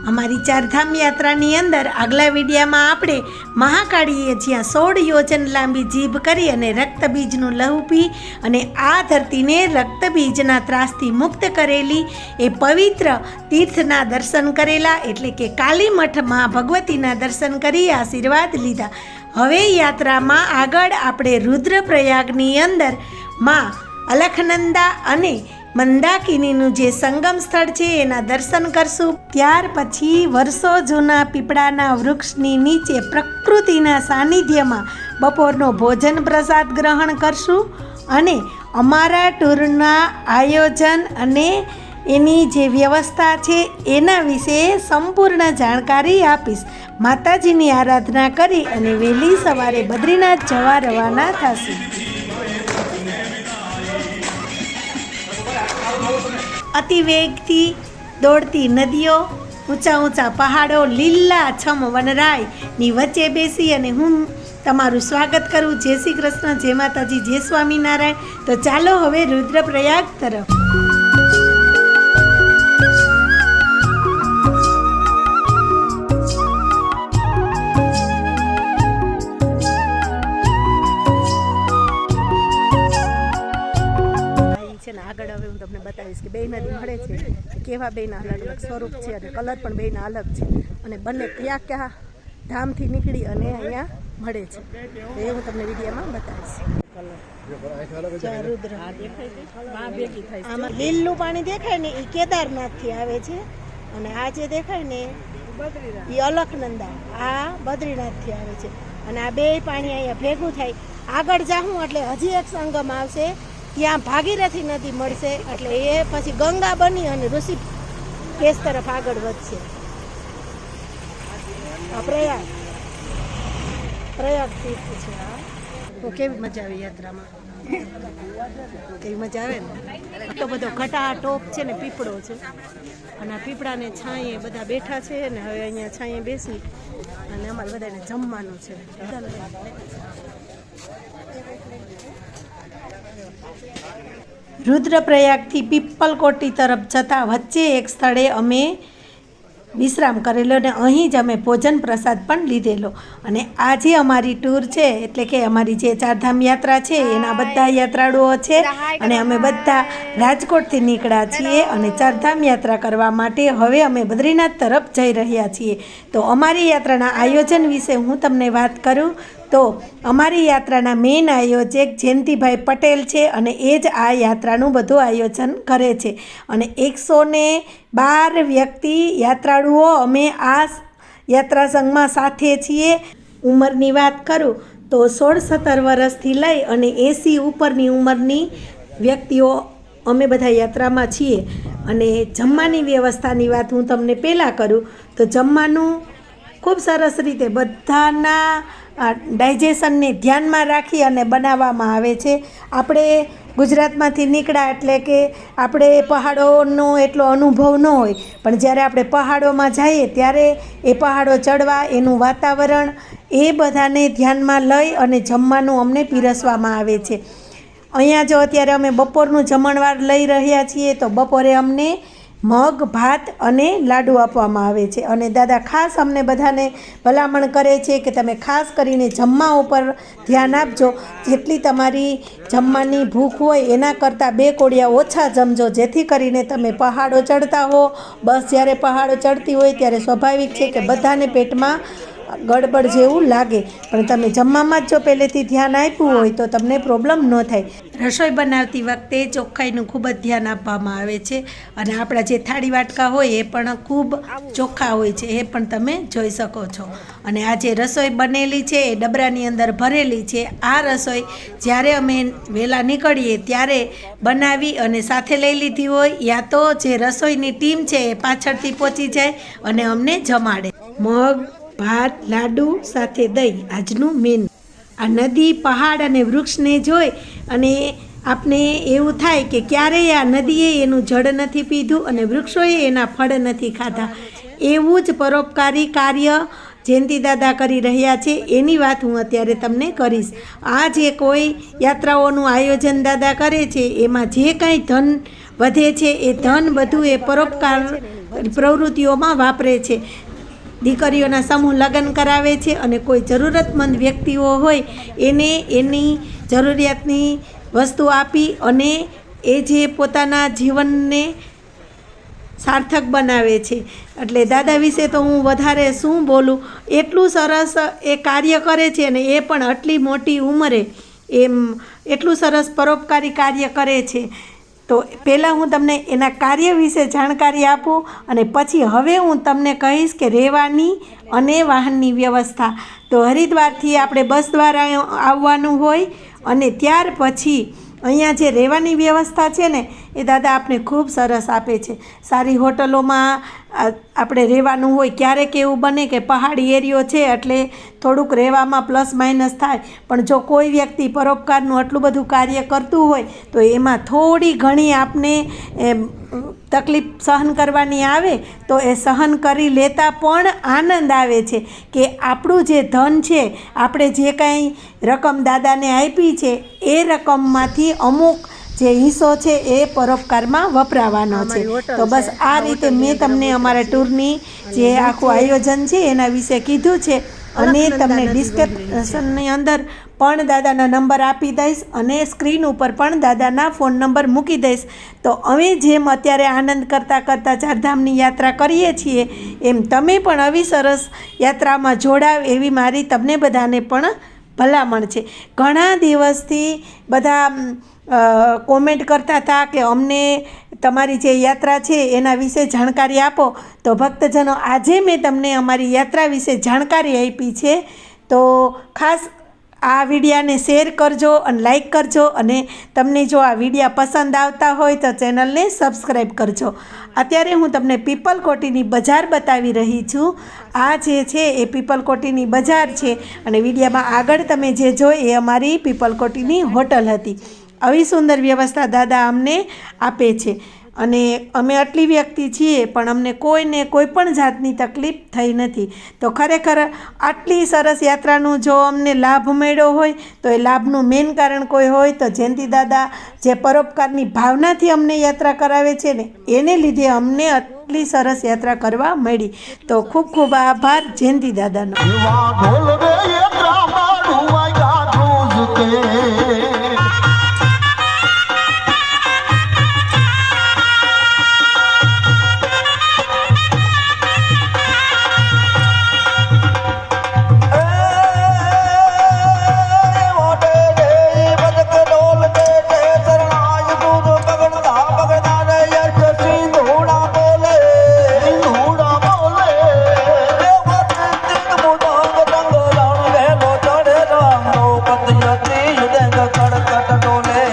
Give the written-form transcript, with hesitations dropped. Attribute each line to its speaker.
Speaker 1: અમારી ચારધામ યાત્રાની અંદર આગલા વિડીયામાં આપણે મહાકાળીએ જ્યાં 16 યોજન લાંબી જીભ કરી અને રક્તબીજનું લહુ પી અને આ ધરતીને રક્તબીજના ત્રાસથી મુક્ત કરેલી એ પવિત્ર તીર્થના દર્શન કરેલા, એટલે કે કાલીમઠમાં ભગવતીના દર્શન કરી આશીર્વાદ લીધા. હવે યાત્રામાં આગળ આપણે રુદ્રપ્રયાગની અંદર માં અલખનંદા અને મંદાકિનીનું જે સંગમ સ્થળ છે એના દર્શન કરશું. ત્યાર પછી વર્ષો જૂના પીપળાના વૃક્ષની નીચે પ્રકૃતિના સાનિધ્યમાં બપોરનો ભોજન પ્રસાદ ગ્રહણ કરશું અને અમારા ટૂરના આયોજન અને એની જે વ્યવસ્થા છે એના વિશે સંપૂર્ણ જાણકારી આપીશ. માતાજીની આરાધના કરી અને વહેલી સવારે બદ્રીનાથ જવા રવાના થશું. અતિવેગથી દોડતી નદીઓ, ઊંચા ઊંચા પહાડો, લીલાછમ વનરાયની વચ્ચે બેસી અને હું તમારું સ્વાગત કરું. જય શ્રી કૃષ્ણ, જય માતાજી, જય સ્વામિનારાયણ. તો ચાલો હવે રુદ્રપ્રયાગ તરફ. આગળ હવે હું તમને બતાવીશ કે બે નદી મળે છે, કેવા બેના અલગ અલગ સ્વરૂપ છે અને કલર પણ બેના અલગ છે અને બંને કયા કયા ધામથી નીકળી અને અહીંયા મળે છે એ હું તમને વિડીયોમાં બતાવીશ. આમાં લીલું પાણી દેખાય ને એ કેદારનાથથી આવે છે અને આ જે દેખાય ને એ અલખનંદા, આ બદ્રીનાથથી આવે છે અને આ બે પાણી અહીંયા ભેગું થાય. આગળ જાઉં એટલે હજી એક સંગમ આવશે, ત્યાં ભાગીરથી નદી મળશે એટલે એ પછી ગંગા બની અને ઋષિકેશ તરફ આગળ વધશે. આ પ્રયાગ તીર્થ છે. તો કેવી મજા આવી યાત્રામાં? કેવી મજા આવે ને? આટલો બધો ઘટાટોપ છે ને પીપળો છે અને આ પીપળાને છાંયે બધા બેઠા છે અને હવે અહીંયા છાંયે બેસી અને અમારે બધાને જમવાનું છે. રુદ્રપ્રયાગથી પીપલકોટી તરફ જતા વચ્ચે એક સ્થળે અમે વિશ્રામ કરેલો અને અહીં જ અમે ભોજન પ્રસાદ પણ લીધેલો. અને આ જે અમારી ટૂર છે એટલે કે અમારી જે ચારધામ યાત્રા છે એના બધા યાત્રાળુઓ છે અને અમે બધા રાજકોટથી નીકળ્યા છીએ અને ચારધામ યાત્રા કરવા માટે હવે અમે બદ્રીનાથ તરફ જઈ રહ્યા છીએ. તો અમારી યાત્રાના આયોજન વિશે હું તમને વાત કરું તો અમારી યાત્રાના મેઇન આયોજક જયંતિભાઈ પટેલ છે અને એ જ આ યાત્રાનું બધું આયોજન કરે છે અને 112 વ્યક્તિ યાત્રાળુઓ અમે આ યાત્રા સંઘમાં સાથે છીએ. ઉંમરની વાત કરું તો 16-17 વર્ષથી લઈ અને 80 ઉપરની ઉંમરની વ્યક્તિઓ અમે બધા યાત્રામાં છીએ. અને જમવાની વ્યવસ્થાની વાત હું તમને પહેલાં કરું તો જમવાનું ખૂબ સરસ રીતે બધાના ડાયજેશનને ધ્યાનમાં રાખી અને બનાવવામાં આવે છે. આપણે ગુજરાતમાંથી નીકળ્યા એટલે કે આપણે પહાડોનો એટલો અનુભવ ન હોય, પણ જ્યારે આપણે પહાડોમાં જઈએ ત્યારે એ પહાડો ચડવા, એનું વાતાવરણ, એ બધાને ધ્યાનમાં લઈ અને જમવાનું અમને પીરસવામાં આવે છે. અહીંયા જો અત્યારે અમે બપોરનું જમણવાર લઈ રહ્યા છીએ તો બપોરે અમને મગ, ભાત અને લાડુ આપવામાં આવે છે અને દાદા ખાસ અમને બધાને ભલામણ કરે છે કે તમે ખાસ કરીને જમવા ઉપર ધ્યાન આપજો. જેટલી તમારી જમવાની ભૂખ હોય એના કરતાં 2 કોડિયા ઓછા જમજો, જેથી કરીને તમે પહાડો ચડતા હો. બસ જ્યારે પહાડો ચડતી હોય ત્યારે સ્વાભાવિક છે કે બધાને પેટમાં ગડબડ જેવું લાગે, પણ તમે જમવામાં જ જો પહેલેથી ધ્યાન આપ્યું હોય તો તમને પ્રોબ્લેમ ન થાય. રસોઈ બનાવતી વખતે ચોખ્ખાઈનું ખૂબ જ ધ્યાન આપવામાં આવે છે અને આપણા જે થાળી વાટકા હોય એ પણ ખૂબ ચોખ્ખા હોય છે, એ પણ તમે જોઈ શકો છો. અને આ જે રસોઈ બનેલી છે એ ડબરાની અંદર ભરેલી છે. આ રસોઈ જ્યારે અમે વહેલા નીકળીએ ત્યારે બનાવી અને સાથે લઈ લીધી હોય, યા તો જે રસોઈની ટીમ છે એ પાછળથી પહોંચી જાય અને અમને જમાડે. મગ, ભાત, લાડુ સાથે દહીં આજનું મેનુ. આ નદી, પહાડ અને વૃક્ષને જોઈ અને આપને એવું થાય કે ક્યારેય આ નદીએ એનું જળ નથી પીધું અને વૃક્ષોએ એના ફળ નથી ખાધા. એવું જ પરોપકારી કાર્ય જયંતિ દાદા કરી રહ્યા છે એની વાત હું અત્યારે તમને કરીશ. આ જે કોઈ યાત્રાઓનું આયોજન દાદા કરે છે એમાં જે કાંઈ ધન વધે છે એ ધન બધું એ પરોપકાર પ્રવૃત્તિઓમાં વાપરે છે. દીકરીઓના સમૂહ લગ્ન કરાવે છે અને કોઈ જરૂરતમંદ વ્યક્તિઓ હોય એને એની જરૂરિયાતની વસ્તુ આપી અને એ જે પોતાના જીવનને સાર્થક બનાવે છે. એટલે દાદા વિશે તો હું વધારે શું બોલું, એટલું સરસ એ કાર્ય કરે છે અને એ પણ આટલી મોટી ઉંમરે એમ એટલું સરસ પરોપકારી કાર્ય કરે છે. તો પહેલાં હું તમને એના કાર્ય વિશે જાણકારી આપું અને પછી હવે હું તમને કહીશ કે રહેવાની અને વાહનની વ્યવસ્થા. તો હરિદ્વારથી આપણે બસ દ્વારા આવવાનું હોય અને ત્યાર પછી અહીંયા જે રહેવાની વ્યવસ્થા છે ને એ દાદા આપણે ખૂબ સરસ આપે છે. સારી હોટલોમાં આપણે રહેવાનું હોય. ક્યારેક એવું બને કે પહાડી એરિયો છે એટલે થોડુંક રહેવામાં પ્લસ માઇનસ થાય, પણ જો કોઈ વ્યક્તિ પરોપકારનું આટલું બધું કાર્ય કરતું હોય તો એમાં થોડી ઘણી આપને તકલીફ સહન કરવાની આવે તો એ સહન કરી લેતા પણ આનંદ આવે છે કે આપણું જે ધન છે, આપણે જે કાંઈ રકમ દાદાને આપી છે એ રકમમાંથી અમુક જે હિસ્સો છે એ પરોપકારમાં વપરાવાનો છે. તો બસ આ રીતે મેં તમને અમારા ટૂરની જે આખું આયોજન છે એના વિશે કીધું છે અને તમને ડિસ્ક્રિપ્શનની અંદર પણ દાદાના નંબર આપી દઈશ અને સ્ક્રીન ઉપર પણ દાદાના ફોન નંબર મૂકી દઈશ. તો અમે જેમ અત્યારે આનંદ કરતાં કરતાં ચારધામની યાત્રા કરીએ છીએ એમ તમે પણ આવી સરસ યાત્રામાં જોડાવ એવી મારી તમને બધાને પણ ભલામણ છે. ઘણા દિવસથી બધા કોમેન્ટ કરતા હતા કે અમને તમારી જે યાત્રા છે એના વિશે જાણકારી આપો. તો ભક્તજનો, આજે મેં તમને અમારી યાત્રા વિશે જાણકારી આપી છે. તો ખાસ આ વિડીયાને શેર કરજો અને લાઈક કરજો અને તમને જો આ વિડીયા પસંદ આવતા હોય તો ચેનલને સબસ્ક્રાઈબ કરજો. અત્યારે હું તમને પીપલકોટીની બજાર બતાવી રહી છું. આ જે છે એ પીપલકોટીની બજાર છે અને વિડીયામાં આગળ તમે જે જોઈ એ અમારી પીપલકોટીની હોટલ હતી. આવી સુંદર વ્યવસ્થા દાદા અમને આપે છે અને અમે આટલી વ્યક્તિ છીએ પણ અમને કોઈને કોઈ પણ જાતની તકલીફ થઈ નથી. તો ખરેખર આટલી સરસ યાત્રાનું જો અમને લાભ મળ્યો હોય તો એ લાભનું મેઇન કારણ કોઈ હોય તો જયંતિ દાદા જે પરોપકારની ભાવનાથી અમને યાત્રા કરાવે છે ને એને લીધે અમને આટલી સરસ યાત્રા કરવા મળી. તો ખૂબ ખૂબ આભાર જયંતિ દાદાનો.
Speaker 2: કડકટ ડોલે,